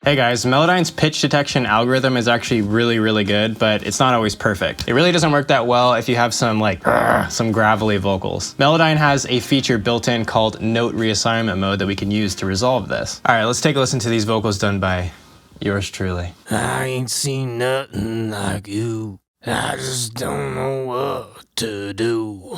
Hey guys, Melodyne's pitch detection algorithm is actually really good, but it's not always perfect. It really doesn't work that well if you have some some gravelly vocals. Melodyne has a feature built in called note reassignment mode that we can use to resolve this. All right, let's take a listen to these vocals done by yours truly. I ain't seen nothing like you. I just don't know what to do.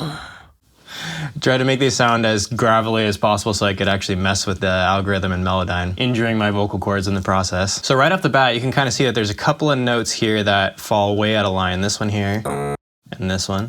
Try to make these sound as gravelly as possible so I could actually mess with the algorithm in Melodyne, injuring my vocal cords in the process. So right off the bat, you can kind of see that there's a couple of notes here that fall way out of line. This one here, and this one.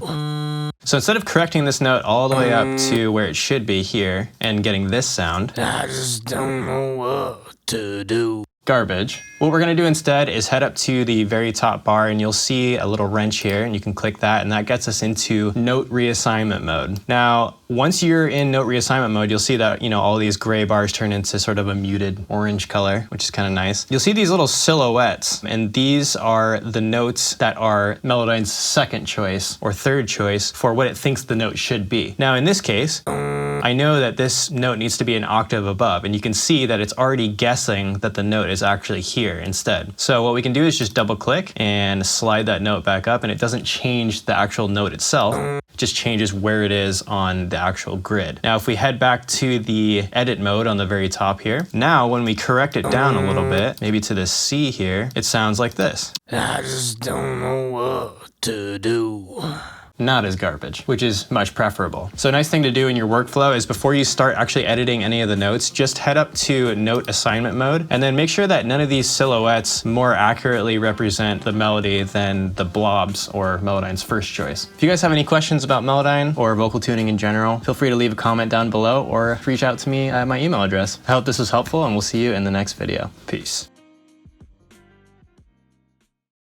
So instead of correcting this note all the way up to where it should be here, and getting this sound, I just don't know what to do. Garbage. What we're gonna do instead is head up to the very top bar and you'll see a little wrench here and you can click that and that gets us into note reassignment mode. Now, once you're in note reassignment mode, you'll see that, all these gray bars turn into sort of a muted orange color, which is kind of nice. You'll see these little silhouettes and these are the notes that are Melodyne's second choice or third choice for what it thinks the note should be. Now, in this case, I know that this note needs to be an octave above and you can see that it's already guessing that the note is actually here instead. So what we can do is just double click and slide that note back up and it doesn't change the actual note itself, it just changes where it is on the actual grid. Now if we head back to the edit mode on the very top here, now when we correct it down a little bit, maybe to this C here, it sounds like this. I just don't know what to do. Not as garbage, which is much preferable. So a nice thing to do in your workflow is before you start actually editing any of the notes, just head up to note assignment mode and then make sure that none of these silhouettes more accurately represent the melody than the blobs or Melodyne's first choice. If you guys have any questions about Melodyne or vocal tuning in general, feel free to leave a comment down below or reach out to me at my email address. I hope this was helpful and we'll see you in the next video. Peace.